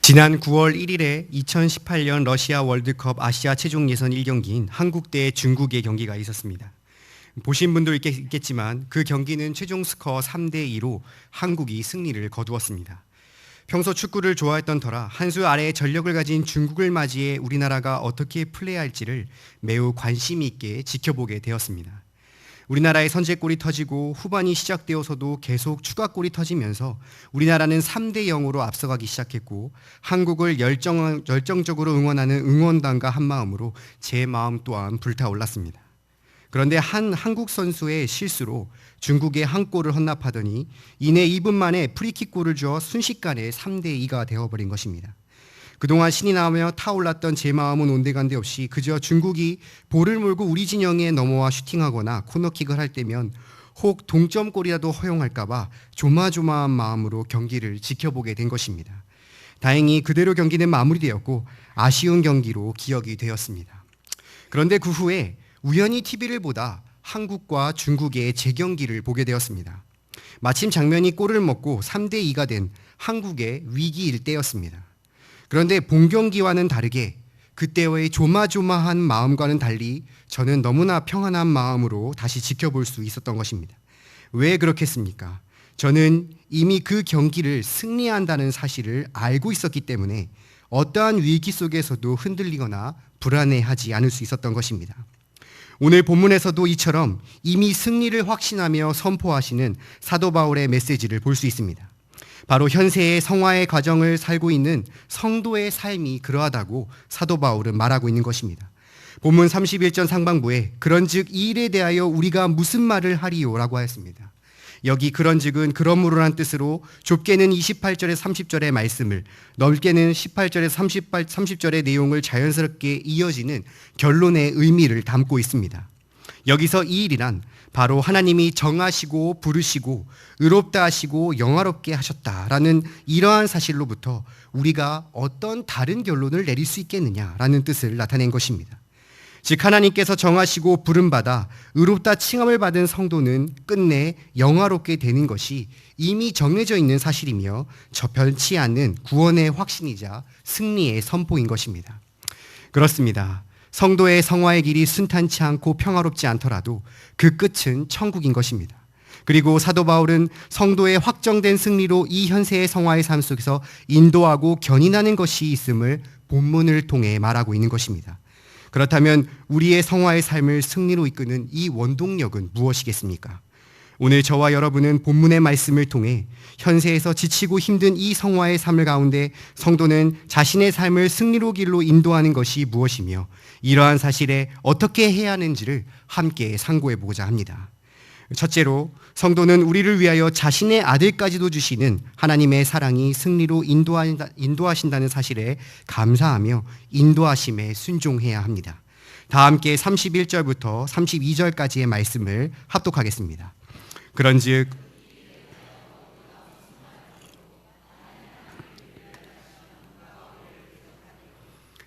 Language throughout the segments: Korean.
지난 9월 1일에 2018년 러시아 월드컵 아시아 최종 예선 1경기인 한국 대 중국의 경기가 있었습니다. 보신 분도 있겠지만 그 경기는 최종 스코어 3대2로 한국이 승리를 거두었습니다. 평소 축구를 좋아했던 터라 한 수 아래의 전력을 가진 중국을 맞이해 우리나라가 어떻게 플레이할지를 매우 관심 있게 지켜보게 되었습니다. 우리나라의 선제골이 터지고 후반이 시작되어서도 계속 추가골이 터지면서 우리나라는 3대0으로 앞서가기 시작했고 한국을 열정적으로 응원하는 응원단과 한마음으로 제 마음 또한 불타올랐습니다. 그런데 한 한국 선수의 실수로 중국에 한 골을 헌납하더니 이내 2분 만에 프리킥골을 주어 순식간에 3대2가 되어버린 것입니다. 그동안 신이 나며 타올랐던 제 마음은 온데간데 없이 그저 중국이 볼을 몰고 우리 진영에 넘어와 슈팅하거나 코너킥을 할 때면 혹 동점골이라도 허용할까봐 조마조마한 마음으로 경기를 지켜보게 된 것입니다. 다행히 그대로 경기는 마무리되었고 아쉬운 경기로 기억이 되었습니다. 그런데 그 후에 우연히 TV를 보다 한국과 중국의 재경기를 보게 되었습니다. 마침 장면이 골을 먹고 3대2가 된 한국의 위기일 때였습니다. 그런데 본 경기와는 다르게 그때의 조마조마한 마음과는 달리 저는 너무나 평안한 마음으로 다시 지켜볼 수 있었던 것입니다. 왜 그렇겠습니까? 저는 이미 그 경기를 승리한다는 사실을 알고 있었기 때문에 어떠한 위기 속에서도 흔들리거나 불안해하지 않을 수 있었던 것입니다. 오늘 본문에서도 이처럼 이미 승리를 확신하며 선포하시는 사도 바울의 메시지를 볼 수 있습니다. 바로 현세의 성화의 과정을 살고 있는 성도의 삶이 그러하다고 사도 바울은 말하고 있는 것입니다. 본문 31절 상반부에 그런즉 이 일에 대하여 우리가 무슨 말을 하리요라고 하였습니다. 여기 그런즉은 그러므로란 뜻으로 좁게는 28절에 30절의 말씀을, 넓게는 18절에 30절의 내용을 자연스럽게 이어지는 결론의 의미를 담고 있습니다. 여기서 이 일이란 바로 하나님이 정하시고 부르시고 의롭다 하시고 영화롭게 하셨다라는 이러한 사실로부터 우리가 어떤 다른 결론을 내릴 수 있겠느냐라는 뜻을 나타낸 것입니다. 즉 하나님께서 정하시고 부름받아 의롭다 칭함을 받은 성도는 끝내 영화롭게 되는 것이 이미 정해져 있는 사실이며 변치 않는 구원의 확신이자 승리의 선포인 것입니다. 그렇습니다. 성도의 성화의 길이 순탄치 않고 평화롭지 않더라도 그 끝은 천국인 것입니다. 그리고 사도 바울은 성도의 확정된 승리로 이 현세의 성화의 삶 속에서 인도하고 견인하는 것이 있음을 본문을 통해 말하고 있는 것입니다. 그렇다면 우리의 성화의 삶을 승리로 이끄는 이 원동력은 무엇이겠습니까? 오늘 저와 여러분은 본문의 말씀을 통해 현세에서 지치고 힘든 이 성화의 삶을 가운데 성도는 자신의 삶을 승리로 길로 인도하는 것이 무엇이며 이러한 사실에 어떻게 해야 하는지를 함께 상고해 보고자 합니다. 첫째로 성도는 우리를 위하여 자신의 아들까지도 주시는 하나님의 사랑이 승리로 인도하신다는 사실에 감사하며 인도하심에 순종해야 합니다. 다 함께 31절부터 32절까지의 말씀을 합독하겠습니다. 그런즉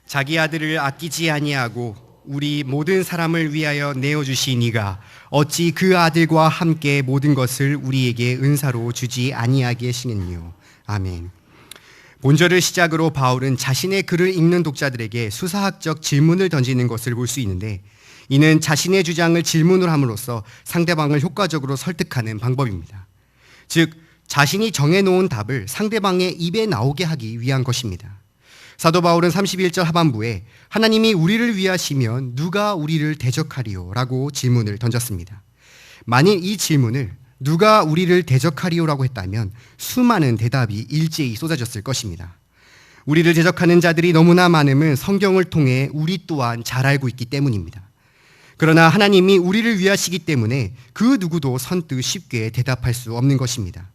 자기 아들을 아끼지 아니하고 우리 모든 사람을 위하여 내어주신 이가 어찌 그 아들과 함께 모든 것을 우리에게 은사로 주지 아니하겠느뇨. 아멘. 본절을 시작으로 바울은 자신의 글을 읽는 독자들에게 수사학적 질문을 던지는 것을 볼 수 있는데 이는 자신의 주장을 질문을 함으로써 상대방을 효과적으로 설득하는 방법입니다. 즉 자신이 정해놓은 답을 상대방의 입에 나오게 하기 위한 것입니다. 사도 바울은 31절 하반부에 하나님이 우리를 위하시면 누가 우리를 대적하리요? 라고 질문을 던졌습니다. 만일 이 질문을 누가 우리를 대적하리요라고 했다면 수많은 대답이 일제히 쏟아졌을 것입니다. 우리를 대적하는 자들이 너무나 많음을 성경을 통해 우리 또한 잘 알고 있기 때문입니다. 그러나 하나님이 우리를 위하시기 때문에 그 누구도 선뜻 쉽게 대답할 수 없는 것입니다.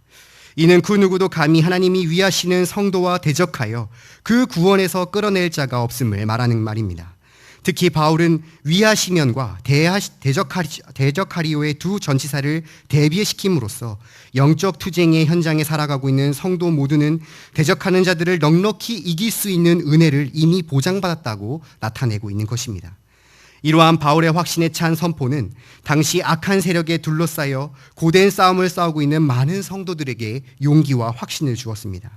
이는 그 누구도 감히 하나님이 위하시는 성도와 대적하여 그 구원에서 끌어낼 자가 없음을 말하는 말입니다. 특히 바울은 위하시면과 대적하리오의 두 전치사를 대비시킴으로써 영적 투쟁의 현장에 살아가고 있는 성도 모두는 대적하는 자들을 넉넉히 이길 수 있는 은혜를 이미 보장받았다고 나타내고 있는 것입니다. 이러한 바울의 확신에 찬 선포는 당시 악한 세력에 둘러싸여 고된 싸움을 싸우고 있는 많은 성도들에게 용기와 확신을 주었습니다.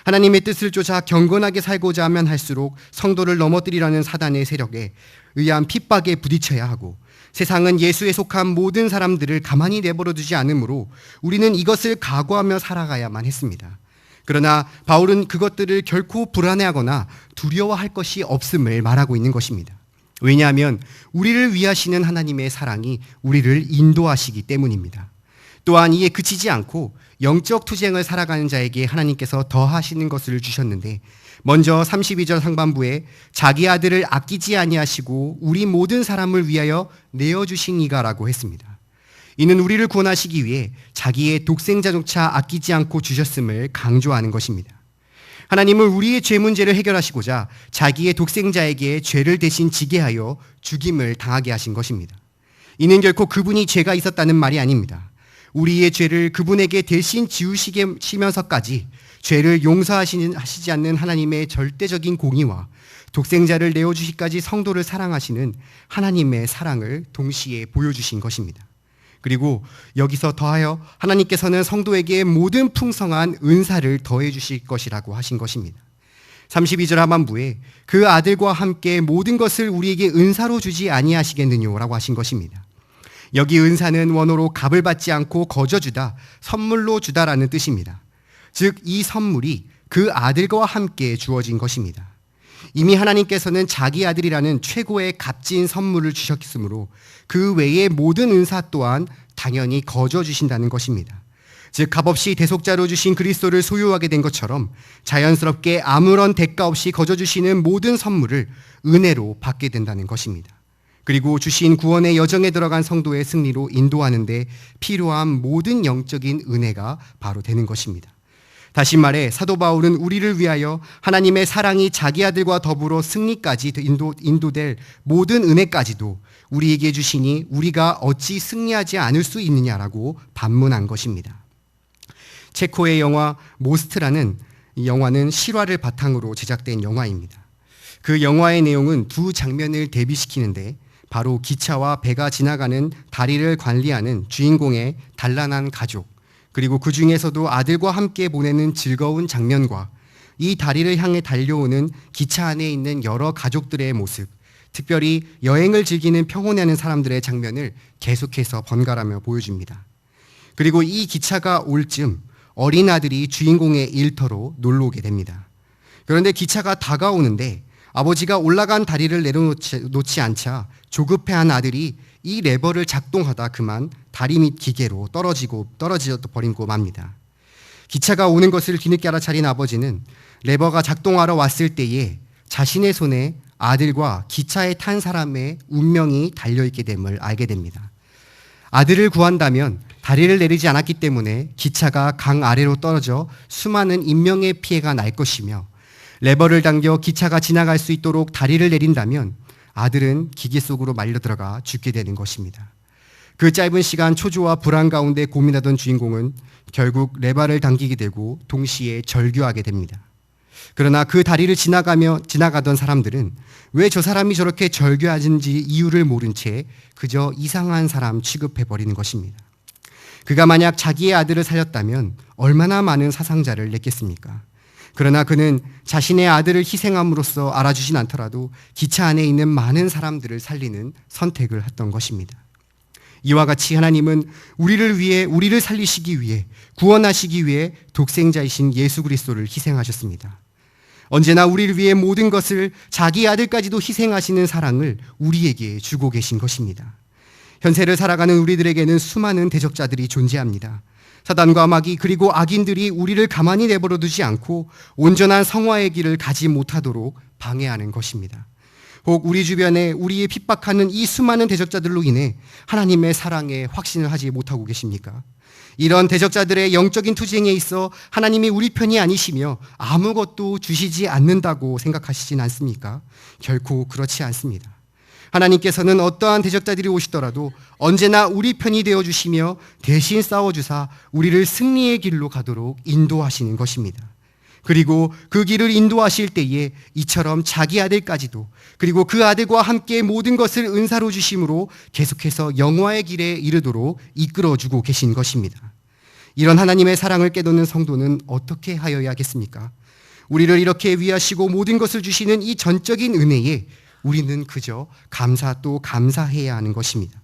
하나님의 뜻을 쫓아 경건하게 살고자 하면 할수록 성도를 넘어뜨리라는 사단의 세력에 의한 핍박에 부딪혀야 하고, 세상은 예수에 속한 모든 사람들을 가만히 내버려 두지 않으므로 우리는 이것을 각오하며 살아가야만 했습니다. 그러나 바울은 그것들을 결코 불안해하거나 두려워할 것이 없음을 말하고 있는 것입니다. 왜냐하면 우리를 위하시는 하나님의 사랑이 우리를 인도하시기 때문입니다. 또한 이에 그치지 않고 영적 투쟁을 살아가는 자에게 하나님께서 더하시는 것을 주셨는데, 먼저 32절 상반부에 자기 아들을 아끼지 아니하시고 우리 모든 사람을 위하여 내어주신 이가라고 했습니다. 이는 우리를 구원하시기 위해 자기의 독생자조차 아끼지 않고 주셨음을 강조하는 것입니다. 하나님은 우리의 죄 문제를 해결하시고자 자기의 독생자에게 죄를 대신 지게 하여 죽임을 당하게 하신 것입니다. 이는 결코 그분이 죄가 있었다는 말이 아닙니다. 우리의 죄를 그분에게 대신 지우시면서까지 죄를 용서하시지 않는 하나님의 절대적인 공의와 독생자를 내어주시기까지 성도를 사랑하시는 하나님의 사랑을 동시에 보여주신 것입니다. 그리고 여기서 더하여 하나님께서는 성도에게 모든 풍성한 은사를 더해 주실 것이라고 하신 것입니다. 32절 하반부에 그 아들과 함께 모든 것을 우리에게 은사로 주지 아니하시겠느냐라고 하신 것입니다. 여기 은사는 원어로 값을 받지 않고 거저 주다, 선물로 주다라는 뜻입니다. 즉 이 선물이 그 아들과 함께 주어진 것입니다. 이미 하나님께서는 자기 아들이라는 최고의 값진 선물을 주셨으므로 그 외의 모든 은사 또한 당연히 거저 주신다는 것입니다. 즉 값없이 대속자로 주신 그리스도를 소유하게 된 것처럼 자연스럽게 아무런 대가 없이 거저 주시는 모든 선물을 은혜로 받게 된다는 것입니다. 그리고 주신 구원의 여정에 들어간 성도의 승리로 인도하는 데 필요한 모든 영적인 은혜가 바로 되는 것입니다. 다시 말해 사도 바울은 우리를 위하여 하나님의 사랑이 자기 아들과 더불어 승리까지 인도될 모든 은혜까지도 우리에게 주시니 우리가 어찌 승리하지 않을 수 있느냐라고 반문한 것입니다. 체코의 영화 모스트라는 이 영화는 실화를 바탕으로 제작된 영화입니다. 그 영화의 내용은 두 장면을 대비시키는데, 바로 기차와 배가 지나가는 다리를 관리하는 주인공의 단란한 가족, 그리고 그 중에서도 아들과 함께 보내는 즐거운 장면과 이 다리를 향해 달려오는 기차 안에 있는 여러 가족들의 모습, 특별히 여행을 즐기는 평온해하는 사람들의 장면을 계속해서 번갈아며 보여줍니다. 그리고 이 기차가 올 즈음 어린 아들이 주인공의 일터로 놀러 오게 됩니다. 그런데 기차가 다가오는데 아버지가 올라간 다리를 내려놓지 않자 조급해한 아들이 이 레버를 작동하다 그만 다리 밑 기계로 떨어져 버리고 맙니다. 기차가 오는 것을 뒤늦게 알아차린 아버지는 레버가 작동하러 왔을 때에 자신의 손에 아들과 기차에 탄 사람의 운명이 달려있게 됨을 알게 됩니다. 아들을 구한다면 다리를 내리지 않았기 때문에 기차가 강 아래로 떨어져 수많은 인명의 피해가 날 것이며, 레버를 당겨 기차가 지나갈 수 있도록 다리를 내린다면 아들은 기계 속으로 말려 들어가 죽게 되는 것입니다. 그 짧은 시간 초조와 불안 가운데 고민하던 주인공은 결국 레버를 당기게 되고 동시에 절규하게 됩니다. 그러나 그 다리를 지나가던 사람들은 왜 저 사람이 저렇게 절규하는지 이유를 모른 채 그저 이상한 사람 취급해버리는 것입니다. 그가 만약 자기의 아들을 살렸다면 얼마나 많은 사상자를 냈겠습니까? 그러나 그는 자신의 아들을 희생함으로써 알아주진 않더라도 기차 안에 있는 많은 사람들을 살리는 선택을 했던 것입니다. 이와 같이 하나님은 우리를 살리시기 위해, 구원하시기 위해 독생자이신 예수 그리스도를 희생하셨습니다. 언제나 우리를 위해 모든 것을, 자기 아들까지도 희생하시는 사랑을 우리에게 주고 계신 것입니다. 현세를 살아가는 우리들에게는 수많은 대적자들이 존재합니다. 사단과 마귀 그리고 악인들이 우리를 가만히 내버려 두지 않고 온전한 성화의 길을 가지 못하도록 방해하는 것입니다. 혹 우리 주변에 우리의 핍박하는 이 수많은 대적자들로 인해 하나님의 사랑에 확신을 하지 못하고 계십니까? 이런 대적자들의 영적인 투쟁에 있어 하나님이 우리 편이 아니시며 아무것도 주시지 않는다고 생각하시진 않습니까? 결코 그렇지 않습니다. 하나님께서는 어떠한 대적자들이 오시더라도 언제나 우리 편이 되어주시며 대신 싸워주사 우리를 승리의 길로 가도록 인도하시는 것입니다. 그리고 그 길을 인도하실 때에 이처럼 자기 아들까지도, 그리고 그 아들과 함께 모든 것을 은사로 주심으로 계속해서 영화의 길에 이르도록 이끌어주고 계신 것입니다. 이런 하나님의 사랑을 깨닫는 성도는 어떻게 하여야 하겠습니까? 우리를 이렇게 위하시고 모든 것을 주시는 이 전적인 은혜에 우리는 그저 감사 또 감사해야 하는 것입니다.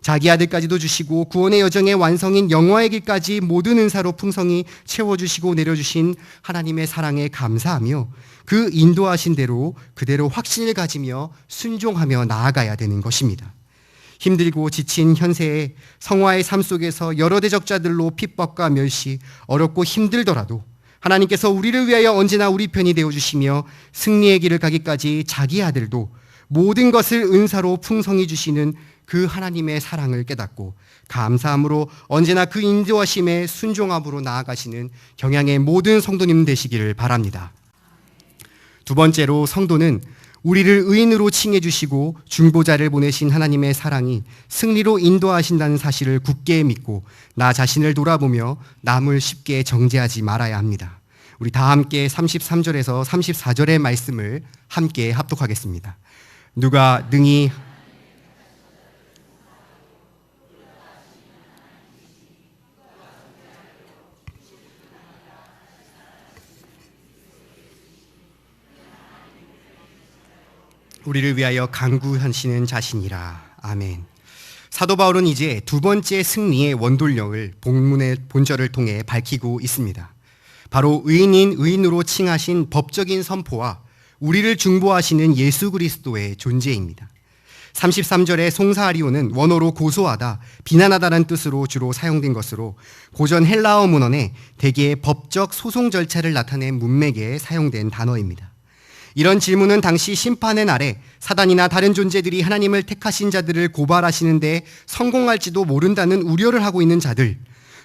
자기 아들까지도 주시고 구원의 여정의 완성인 영화의 길까지 모든 은사로 풍성히 채워주시고 내려주신 하나님의 사랑에 감사하며 그 인도하신 대로 그대로 확신을 가지며 순종하며 나아가야 되는 것입니다. 힘들고 지친 현세의 성화의 삶 속에서 여러 대적자들로 핍박과 멸시, 어렵고 힘들더라도 하나님께서 우리를 위하여 언제나 우리 편이 되어주시며 승리의 길을 가기까지 자기 아들도 모든 것을 은사로 풍성히 주시는 그 하나님의 사랑을 깨닫고 감사함으로 언제나 그 인도하심에 순종함으로 나아가시는 경향의 모든 성도님 되시기를 바랍니다. 두 번째로, 성도는 우리를 의인으로 칭해 주시고 중보자를 보내신 하나님의 사랑이 승리로 인도하신다는 사실을 굳게 믿고 나 자신을 돌아보며 남을 쉽게 정죄하지 말아야 합니다. 우리 다 함께 33절에서 34절의 말씀을 함께 합독하겠습니다. 누가 능히 우리를 위하여 간구하시는 자신이라. 아멘. 사도 바울은 이제 두 번째 승리의 원동력을 본문의 본절을 통해 밝히고 있습니다. 바로 의인인 의인으로 칭하신 법적인 선포와 우리를 중보하시는 예수 그리스도의 존재입니다. 33절의 송사하리오는 원어로 고소하다, 비난하다라는 뜻으로 주로 사용된 것으로 고전 헬라어 문헌에 대개 법적 소송 절차를 나타낸 문맥에 사용된 단어입니다. 이런 질문은 당시 심판의 날에 사단이나 다른 존재들이 하나님을 택하신 자들을 고발하시는데 성공할지도 모른다는 우려를 하고 있는 자들,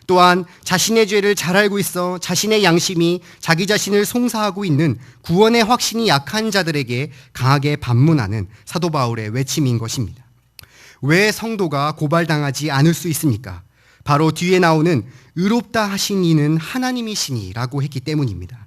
또한 자신의 죄를 잘 알고 있어 자신의 양심이 자기 자신을 송사하고 있는 구원의 확신이 약한 자들에게 강하게 반문하는 사도 바울의 외침인 것입니다. 왜 성도가 고발당하지 않을 수 있습니까? 바로 뒤에 나오는 의롭다 하신 이는 하나님이시니라고 했기 때문입니다.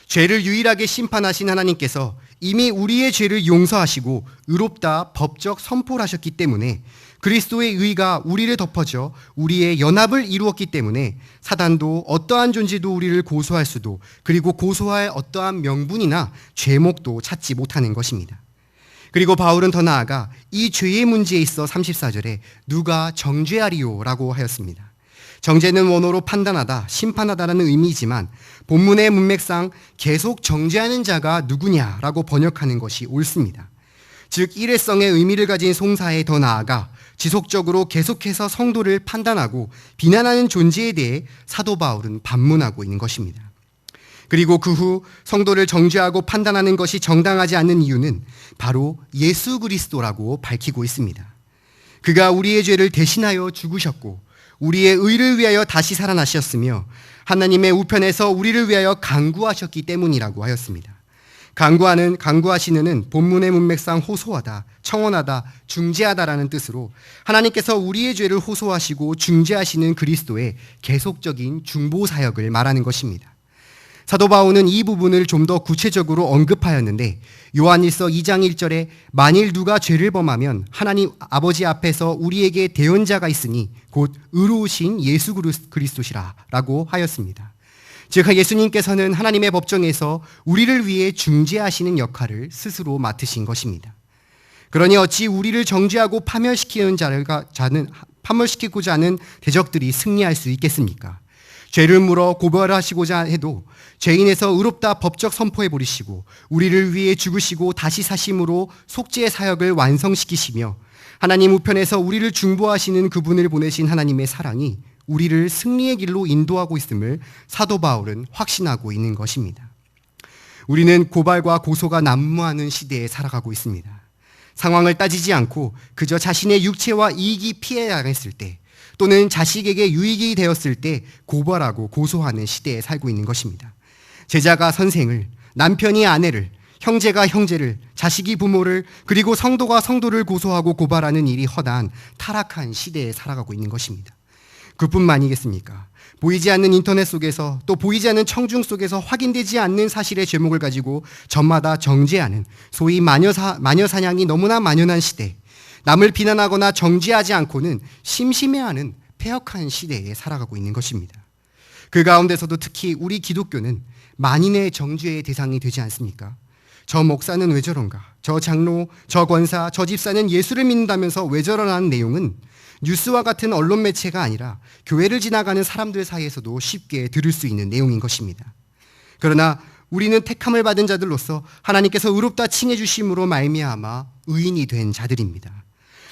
죄를 유일하게 심판하신 하나님께서 이미 우리의 죄를 용서하시고 의롭다 법적 선포를 하셨기 때문에 그리스도의 의가 우리를 덮어져 우리의 연합을 이루었기 때문에 사단도 어떠한 존재도 우리를 고소할 수도, 그리고 고소할 어떠한 명분이나 죄목도 찾지 못하는 것입니다. 그리고 바울은 더 나아가 이 죄의 문제에 있어 34절에 누가 정죄하리요라고 하였습니다. 정죄는 원어로 판단하다, 심판하다라는 의미이지만 본문의 문맥상 계속 정죄하는 자가 누구냐라고 번역하는 것이 옳습니다. 즉 일회성의 의미를 가진 송사에 더 나아가 지속적으로 계속해서 성도를 판단하고 비난하는 존재에 대해 사도 바울은 반문하고 있는 것입니다. 그리고 그 후 성도를 정죄하고 판단하는 것이 정당하지 않는 이유는 바로 예수 그리스도라고 밝히고 있습니다. 그가 우리의 죄를 대신하여 죽으셨고 우리의 의를 위하여 다시 살아나셨으며 하나님의 우편에서 우리를 위하여 간구하셨기 때문이라고 하였습니다. 간구하시는은 본문의 문맥상 호소하다, 청원하다, 중재하다라는 뜻으로 하나님께서 우리의 죄를 호소하시고 중재하시는 그리스도의 계속적인 중보 사역을 말하는 것입니다. 사도 바울은 이 부분을 좀 더 구체적으로 언급하였는데 요한일서 2장 1절에 만일 누가 죄를 범하면 하나님 아버지 앞에서 우리에게 대언자가 있으니 곧 의로우신 예수 그리스도시라 라고 하였습니다. 즉 예수님께서는 하나님의 법정에서 우리를 위해 중재하시는 역할을 스스로 맡으신 것입니다. 그러니 어찌 우리를 정죄하고 파멸시키고자 하는 대적들이 승리할 수 있겠습니까? 죄를 물어 고발하시고자 해도 죄인에서 의롭다 법적 선포해 버리시고 우리를 위해 죽으시고 다시 사심으로 속죄의 사역을 완성시키시며 하나님 우편에서 우리를 중보하시는 그분을 보내신 하나님의 사랑이 우리를 승리의 길로 인도하고 있음을 사도 바울은 확신하고 있는 것입니다. 우리는 고발과 고소가 난무하는 시대에 살아가고 있습니다. 상황을 따지지 않고 그저 자신의 육체와 이익이 피해당했을 때 또는 자식에게 유익이 되었을 때 고발하고 고소하는 시대에 살고 있는 것입니다. 제자가 선생을, 남편이 아내를, 형제가 형제를, 자식이 부모를, 그리고 성도가 성도를 고소하고 고발하는 일이 허다한 타락한 시대에 살아가고 있는 것입니다. 그뿐만이겠습니까? 보이지 않는 인터넷 속에서 또 보이지 않는 청중 속에서 확인되지 않는 사실의 제목을 가지고 저마다 정죄하는 소위 마녀 사냥이 너무나 만연한 시대, 남을 비난하거나 정죄하지 않고는 심심해하는 폐역한 시대에 살아가고 있는 것입니다. 그 가운데서도 특히 우리 기독교는 만인의 정죄의 대상이 되지 않습니까? 저 목사는 왜 저런가? 저 장로, 저 권사, 저 집사는 예수를 믿는다면서 왜 저러라는 내용은 뉴스와 같은 언론 매체가 아니라 교회를 지나가는 사람들 사이에서도 쉽게 들을 수 있는 내용인 것입니다. 그러나 우리는 택함을 받은 자들로서 하나님께서 의롭다 칭해 주심으로 말미암아 의인이 된 자들입니다.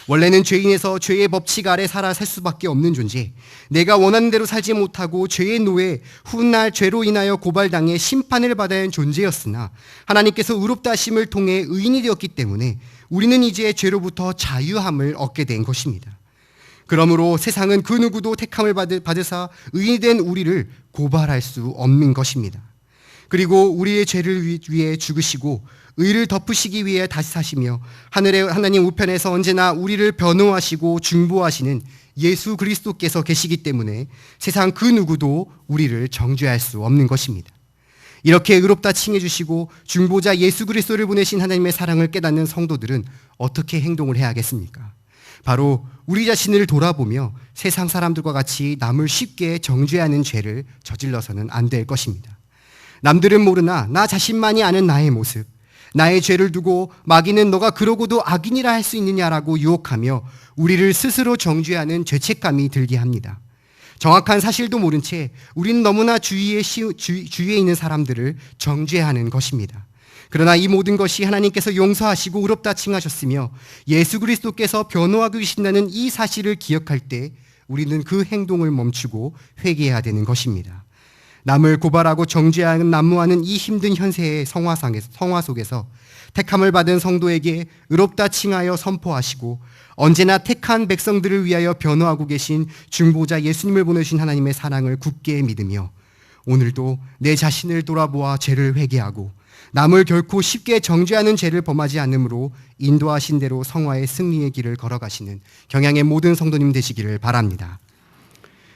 원래는 죄인에서 죄의 법칙 아래 살아 살 수밖에 없는 존재, 내가 원하는 대로 살지 못하고 죄의 노예, 훗날 죄로 인하여 고발당해 심판을 받아야 하는 존재였으나 하나님께서 의롭다 하심을 통해 의인이 되었기 때문에 우리는 이제 죄로부터 자유함을 얻게 된 것입니다. 그러므로 세상은 그 누구도 택함을 받으사 의인이 된 우리를 고발할 수 없는 것입니다. 그리고 우리의 죄를 위해 죽으시고 의를 덮으시기 위해 다시 사시며 하늘의 하나님 우편에서 언제나 우리를 변호하시고 중보하시는 예수 그리스도께서 계시기 때문에 세상 그 누구도 우리를 정죄할 수 없는 것입니다. 이렇게 의롭다 칭해 주시고 중보자 예수 그리스도를 보내신 하나님의 사랑을 깨닫는 성도들은 어떻게 행동을 해야겠습니까? 바로 우리 자신을 돌아보며 세상 사람들과 같이 남을 쉽게 정죄하는 죄를 저질러서는 안 될 것입니다. 남들은 모르나 나 자신만이 아는 나의 모습, 나의 죄를 두고 마귀는 너가 그러고도 악인이라 할 수 있느냐라고 유혹하며 우리를 스스로 정죄하는 죄책감이 들게 합니다. 정확한 사실도 모른 채 우리는 너무나 주위에 있는 사람들을 정죄하는 것입니다. 그러나 이 모든 것이 하나님께서 용서하시고 의롭다 칭하셨으며 예수 그리스도께서 변호하고 계신다는 이 사실을 기억할 때 우리는 그 행동을 멈추고 회개해야 되는 것입니다. 남을 고발하고 정죄하는 난무하는 이 힘든 현세의 성화 속에서 택함을 받은 성도에게 의롭다 칭하여 선포하시고 언제나 택한 백성들을 위하여 변호하고 계신 중보자 예수님을 보내신 하나님의 사랑을 굳게 믿으며 오늘도 내 자신을 돌아보아 죄를 회개하고 남을 결코 쉽게 정죄하는 죄를 범하지 않으므로 인도하신 대로 성화의 승리의 길을 걸어가시는 경향의 모든 성도님 되시기를 바랍니다.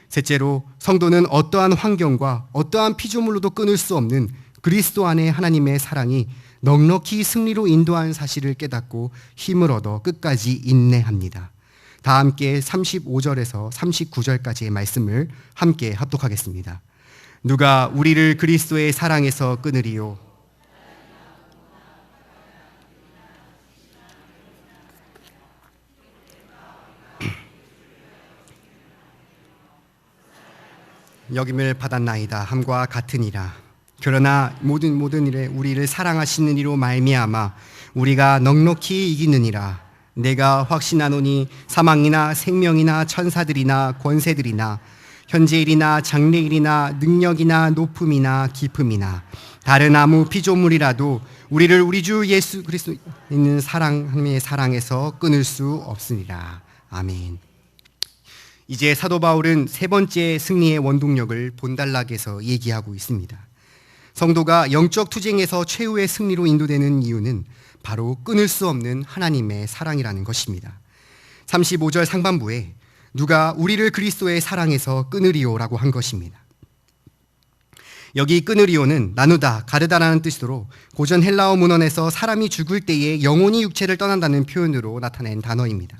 셋째로, 성도는 어떠한 환경과 어떠한 피조물로도 끊을 수 없는 그리스도 안에 하나님의 사랑이 넉넉히 승리로 인도하는 사실을 깨닫고 힘을 얻어 끝까지 인내합니다. 다 함께 35절에서 39절까지의 말씀을 함께 합독하겠습니다. 누가 우리를 그리스도의 사랑에서 끊으리요? 여김을 받았나이다 함과 같으니라. 그러나 모든 일에 우리를 사랑하시는 이로 말미암아 우리가 넉넉히 이기느니라. 내가 확신하노니 사망이나 생명이나 천사들이나 권세들이나 현재일이나 장래일이나 능력이나 높음이나 깊음이나 다른 아무 피조물이라도 우리를 우리 주 예수 그리스도 있는 하나님의 사랑에서 끊을 수 없으니라. 아멘. 이제 사도 바울은 세 번째 승리의 원동력을 본단락에서 얘기하고 있습니다. 성도가 영적 투쟁에서 최후의 승리로 인도되는 이유는 바로 끊을 수 없는 하나님의 사랑이라는 것입니다. 35절 상반부에 누가 우리를 그리스도의 사랑에서 끊으리오라고 한 것입니다. 여기 끊으리오는 나누다, 가르다라는 뜻으로 고전 헬라어 문헌에서 사람이 죽을 때에 영혼이 육체를 떠난다는 표현으로 나타낸 단어입니다.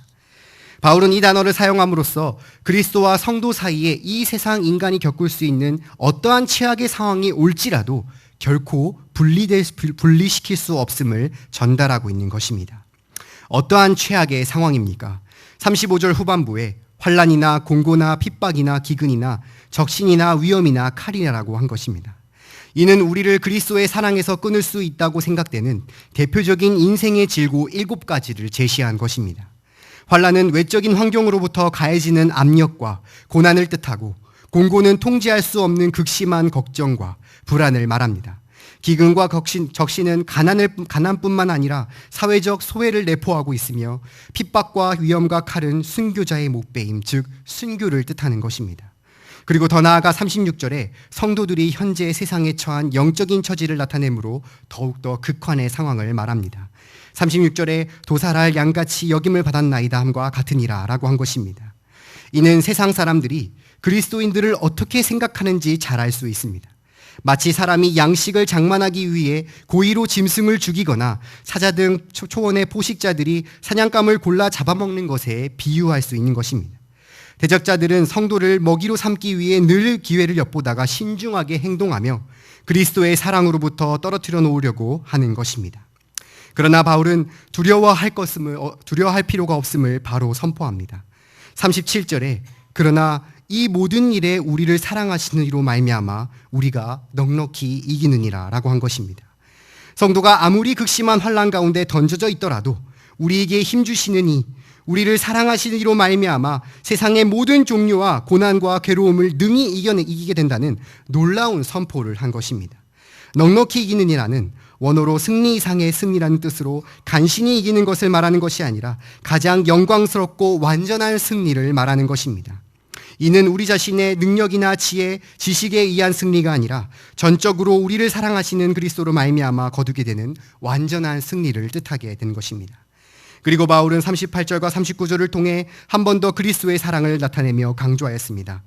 바울은 이 단어를 사용함으로써 그리스도와 성도 사이에 이 세상 인간이 겪을 수 있는 어떠한 최악의 상황이 올지라도 결코 분리시킬 수 없음을 전달하고 있는 것입니다. 어떠한 최악의 상황입니까? 35절 후반부에 환난이나 공고나 핍박이나 기근이나 적신이나 위험이나 칼이라고 한 것입니다. 이는 우리를 그리스도의 사랑에서 끊을 수 있다고 생각되는 대표적인 인생의 질고 7가지를 제시한 것입니다. 환난은 외적인 환경으로부터 가해지는 압력과 고난을 뜻하고, 공고는 통제할 수 없는 극심한 걱정과 불안을 말합니다. 기근과 적신은 가난뿐만 아니라 사회적 소외를 내포하고 있으며, 핍박과 위험과 칼은 순교자의 목배임, 즉 순교를 뜻하는 것입니다. 그리고 더 나아가 36절에 성도들이 현재 세상에 처한 영적인 처지를 나타내므로 더욱더 극한의 상황을 말합니다. 36절에 도살할 양같이 여김을 받았나이다 함과 같으니라 라고 한 것입니다. 이는 세상 사람들이 그리스도인들을 어떻게 생각하는지 잘 알 수 있습니다. 마치 사람이 양식을 장만하기 위해 고의로 짐승을 죽이거나 사자 등 초원의 포식자들이 사냥감을 골라 잡아먹는 것에 비유할 수 있는 것입니다. 대적자들은 성도를 먹이로 삼기 위해 늘 기회를 엿보다가 신중하게 행동하며 그리스도의 사랑으로부터 떨어뜨려 놓으려고 하는 것입니다. 그러나 바울은 두려워할 필요가 없음을 바로 선포합니다. 37절에 그러나 이 모든 일에 우리를 사랑하시는 이로 말미암아 우리가 넉넉히 이기느니라 라고 한 것입니다. 성도가 아무리 극심한 환난 가운데 던져져 있더라도 우리에게 힘주시는 이, 우리를 사랑하시는 이로 말미암아 세상의 모든 종류와 고난과 괴로움을 능히 이기게 된다는 놀라운 선포를 한 것입니다. 넉넉히 이기느니라는 원어로 승리 이상의 승리라는 뜻으로 간신히 이기는 것을 말하는 것이 아니라 가장 영광스럽고 완전한 승리를 말하는 것입니다. 이는 우리 자신의 능력이나 지혜, 지식에 의한 승리가 아니라 전적으로 우리를 사랑하시는 그리스도로 말미암아 거두게 되는 완전한 승리를 뜻하게 되는 것입니다. 그리고 바울은 38절과 39절을 통해 한 번 더 그리스도의 사랑을 나타내며 강조하였습니다.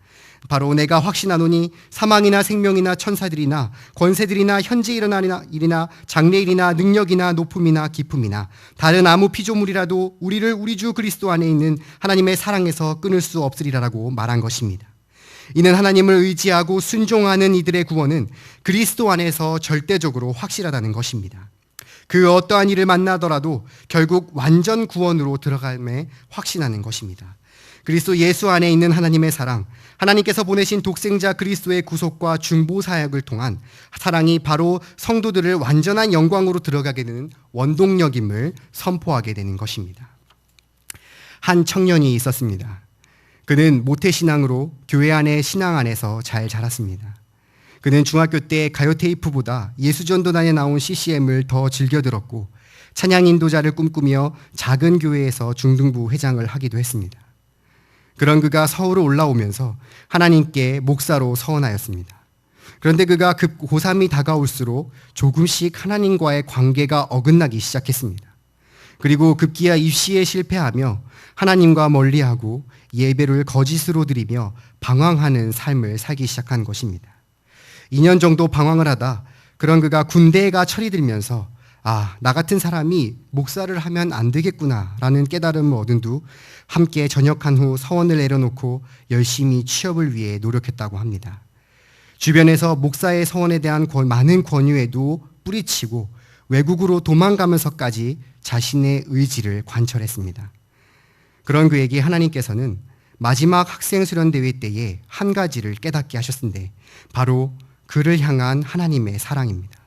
바로 내가 확신하노니 사망이나 생명이나 천사들이나 권세들이나 현재 일어나는 일이나 장래일이나 능력이나 높음이나 깊음이나 다른 아무 피조물이라도 우리를 우리 주 그리스도 안에 있는 하나님의 사랑에서 끊을 수 없으리라라고 말한 것입니다. 이는 하나님을 의지하고 순종하는 이들의 구원은 그리스도 안에서 절대적으로 확실하다는 것입니다. 그 어떠한 일을 만나더라도 결국 완전 구원으로 들어감에 확신하는 것입니다. 그리스도 예수 안에 있는 하나님의 사랑, 하나님께서 보내신 독생자 그리스도의 구속과 중보 사역을 통한 사랑이 바로 성도들을 완전한 영광으로 들어가게 되는 원동력임을 선포하게 되는 것입니다. 한 청년이 있었습니다. 그는 모태신앙으로 교회 안의 신앙 안에서 잘 자랐습니다. 그는 중학교 때 가요 테이프보다 예수전도단에 나온 CCM을 더 즐겨 들었고 찬양 인도자를 꿈꾸며 작은 교회에서 중등부 회장을 하기도 했습니다. 그런 그가 서울로 올라오면서 하나님께 목사로 서원하였습니다. 그런데 그가 급 고3이 다가올수록 조금씩 하나님과의 관계가 어긋나기 시작했습니다. 그리고 급기야 입시에 실패하며 하나님과 멀리하고 예배를 거짓으로 드리며 방황하는 삶을 살기 시작한 것입니다. 2년 정도 방황을 하다 그런 그가 군대가 철이 들면서 나 같은 사람이 목사를 하면 안 되겠구나라는 깨달음을 얻은 후 함께 전역한 후 서원을 내려놓고 열심히 취업을 위해 노력했다고 합니다. 주변에서 목사의 서원에 대한 많은 권유에도 뿌리치고 외국으로 도망가면서까지 자신의 의지를 관철했습니다. 그런 그에게 하나님께서는 마지막 학생수련대회 때에 한 가지를 깨닫게 하셨는데 바로 그를 향한 하나님의 사랑입니다.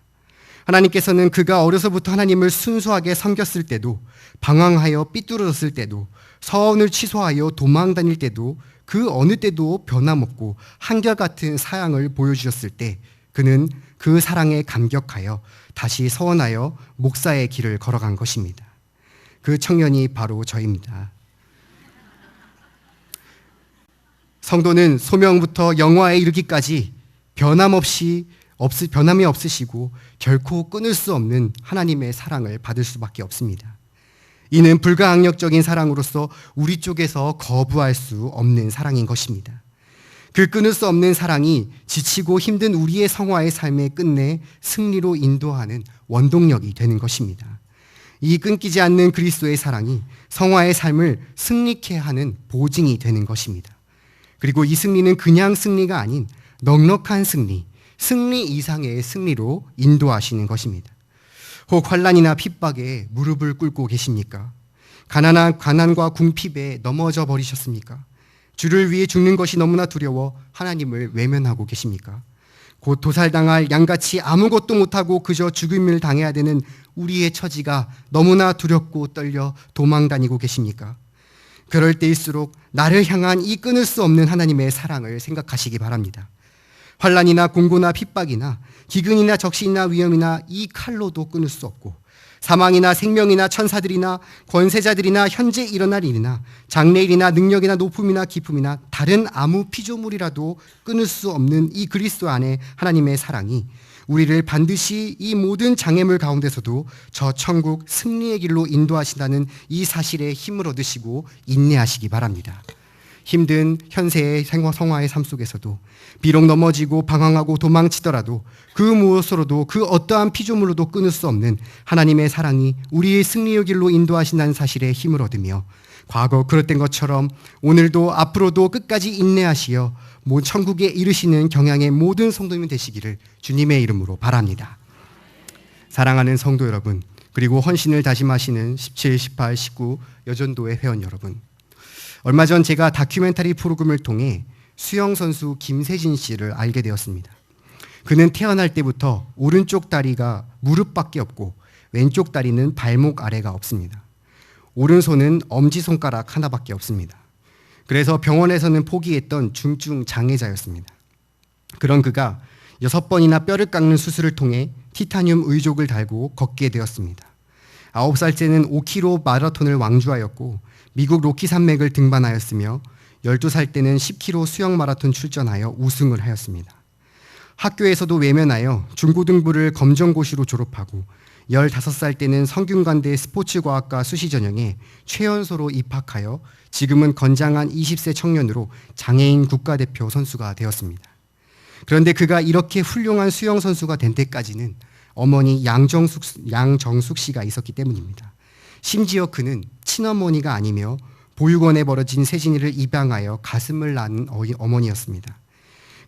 하나님께서는 그가 어려서부터 하나님을 순수하게 섬겼을 때도 방황하여 삐뚤어졌을 때도 서원을 취소하여 도망 다닐 때도 그 어느 때도 변함없고 한결같은 사랑을 보여주셨을 때 그는 그 사랑에 감격하여 다시 서원하여 목사의 길을 걸어간 것입니다. 그 청년이 바로 저입니다. 성도는 소명부터 영화에 이르기까지 변함이 없으시고 결코 끊을 수 없는 하나님의 사랑을 받을 수밖에 없습니다. 이는 불가항력적인 사랑으로서 우리 쪽에서 거부할 수 없는 사랑인 것입니다. 그 끊을 수 없는 사랑이 지치고 힘든 우리의 성화의 삶의 끝내 승리로 인도하는 원동력이 되는 것입니다. 이 끊기지 않는 그리스도의 사랑이 성화의 삶을 승리케 하는 보증이 되는 것입니다. 그리고 이 승리는 그냥 승리가 아닌 넉넉한 승리 이상의 승리로 인도하시는 것입니다. 혹 환난이나 핍박에 무릎을 꿇고 계십니까? 가난과 궁핍에 넘어져 버리셨습니까? 주를 위해 죽는 것이 너무나 두려워 하나님을 외면하고 계십니까? 곧 도살당할 양같이 아무것도 못하고 그저 죽음을 당해야 되는 우리의 처지가 너무나 두렵고 떨려 도망다니고 계십니까? 그럴 때일수록 나를 향한 이 끊을 수 없는 하나님의 사랑을 생각하시기 바랍니다. 환난이나 공고나 핍박이나 기근이나 적신이나 위험이나 이 칼로도 끊을 수 없고 사망이나 생명이나 천사들이나 권세자들이나 현재 일어날 일이나 장래일이나 능력이나 높음이나 깊음이나 다른 아무 피조물이라도 끊을 수 없는 이 그리스도 안에 하나님의 사랑이 우리를 반드시 이 모든 장애물 가운데서도 저 천국 승리의 길로 인도하신다는 이 사실에 힘을 얻으시고 인내하시기 바랍니다. 힘든 현세의 성화의 삶 속에서도 비록 넘어지고 방황하고 도망치더라도 그 무엇으로도 그 어떠한 피조물로도 끊을 수 없는 하나님의 사랑이 우리의 승리의 길로 인도하신다는 사실에 힘을 얻으며 과거 그릇된 것처럼 오늘도 앞으로도 끝까지 인내하시어 천국에 이르시는 경향의 모든 성도님 되시기를 주님의 이름으로 바랍니다. 사랑하는 성도 여러분, 그리고 헌신을 다짐하시는 17, 18, 19 여전도회 회원 여러분, 얼마 전 제가 다큐멘터리 프로그램을 통해 수영 선수 김세진 씨를 알게 되었습니다. 그는 태어날 때부터 오른쪽 다리가 무릎밖에 없고 왼쪽 다리는 발목 아래가 없습니다. 오른손은 엄지손가락 하나밖에 없습니다. 그래서 병원에서는 포기했던 중증 장애자였습니다. 그런 그가 6번이나 뼈를 깎는 수술을 통해 티타늄 의족을 달고 걷게 되었습니다. 9살째는 5km 마라톤을 완주하였고 미국 로키 산맥을 등반하였으며 12살 때는 10km 수영 마라톤 출전하여 우승을 하였습니다. 학교에서도 외면하여 중고등부를 검정고시로 졸업하고 15살 때는 성균관대 스포츠과학과 수시전형에 최연소로 입학하여 지금은 건장한 20세 청년으로 장애인 국가대표 선수가 되었습니다. 그런데 그가 이렇게 훌륭한 수영 선수가 된 데까지는 어머니 양정숙 씨가 있었기 때문입니다. 심지어 그는 친어머니가 아니며 보육원에 버려진 세진이를 입양하여 가슴을 낳은 어머니였습니다.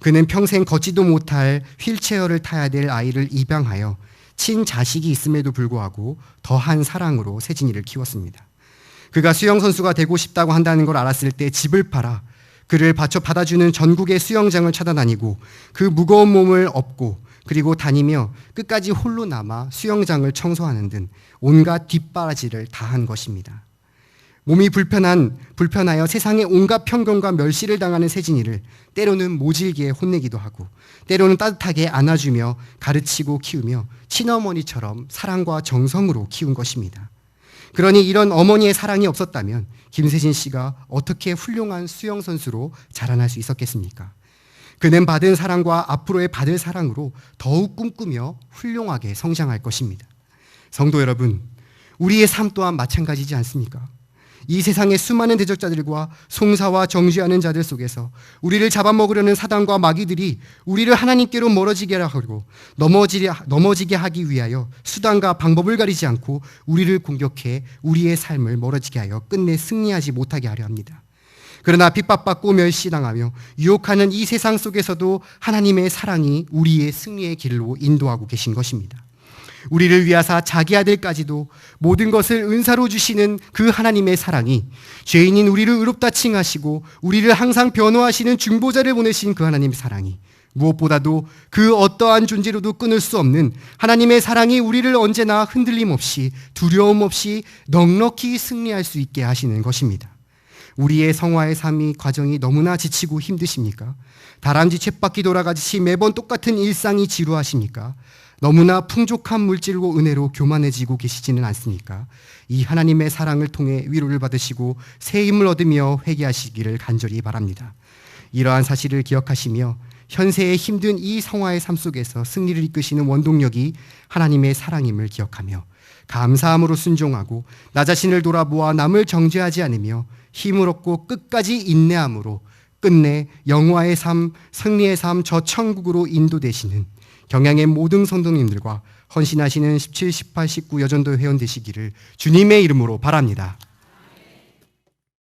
그는 평생 걷지도 못할 휠체어를 타야 될 아이를 입양하여 친자식이 있음에도 불구하고 더한 사랑으로 세진이를 키웠습니다. 그가 수영선수가 되고 싶다고 한다는 걸 알았을 때 집을 팔아 그를 받아주는 전국의 수영장을 찾아다니고 그 무거운 몸을 업고 그리고 다니며 끝까지 홀로 남아 수영장을 청소하는 등 온갖 뒷바라지를 다한 것입니다. 몸이 불편하여 세상의 온갖 편견과 멸시를 당하는 세진이를 때로는 모질게 혼내기도 하고 때로는 따뜻하게 안아주며 가르치고 키우며 친어머니처럼 사랑과 정성으로 키운 것입니다. 그러니 이런 어머니의 사랑이 없었다면 김세진 씨가 어떻게 훌륭한 수영선수로 자라날 수 있었겠습니까? 그는 받은 사랑과 앞으로의 받을 사랑으로 더욱 꿈꾸며 훌륭하게 성장할 것입니다. 성도 여러분, 우리의 삶 또한 마찬가지지 않습니까? 이 세상의 수많은 대적자들과 송사와 정죄하는 자들 속에서 우리를 잡아먹으려는 사단과 마귀들이 우리를 하나님께로 멀어지게 하고 넘어지게 하기 위하여 수단과 방법을 가리지 않고 우리를 공격해 우리의 삶을 멀어지게 하여 끝내 승리하지 못하게 하려 합니다. 그러나 핍박받고 멸시당하며 유혹하는 이 세상 속에서도 하나님의 사랑이 우리의 승리의 길로 인도하고 계신 것입니다. 우리를 위하사 자기 아들까지도 모든 것을 은사로 주시는 그 하나님의 사랑이 죄인인 우리를 의롭다 칭하시고 우리를 항상 변호하시는 중보자를 보내신 그 하나님의 사랑이 무엇보다도 그 어떠한 존재로도 끊을 수 없는 하나님의 사랑이 우리를 언제나 흔들림 없이 두려움 없이 넉넉히 승리할 수 있게 하시는 것입니다. 우리의 성화의 삶이 과정이 너무나 지치고 힘드십니까? 다람쥐 쳇바퀴 돌아가듯이 매번 똑같은 일상이 지루하십니까? 너무나 풍족한 물질로 은혜로 교만해지고 계시지는 않습니까? 이 하나님의 사랑을 통해 위로를 받으시고 새 힘을 얻으며 회개하시기를 간절히 바랍니다. 이러한 사실을 기억하시며 현세의 힘든 이 성화의 삶 속에서 승리를 이끄시는 원동력이 하나님의 사랑임을 기억하며 감사함으로 순종하고 나 자신을 돌아보아 남을 정죄하지 않으며 힘을 얻고 끝까지 인내함으로 끝내 영화의 삶, 승리의 삶, 저 천국으로 인도되시는 경양의 모든 성도님들과 헌신하시는 17, 18, 19 여전도 회원 되시기를 주님의 이름으로 바랍니다.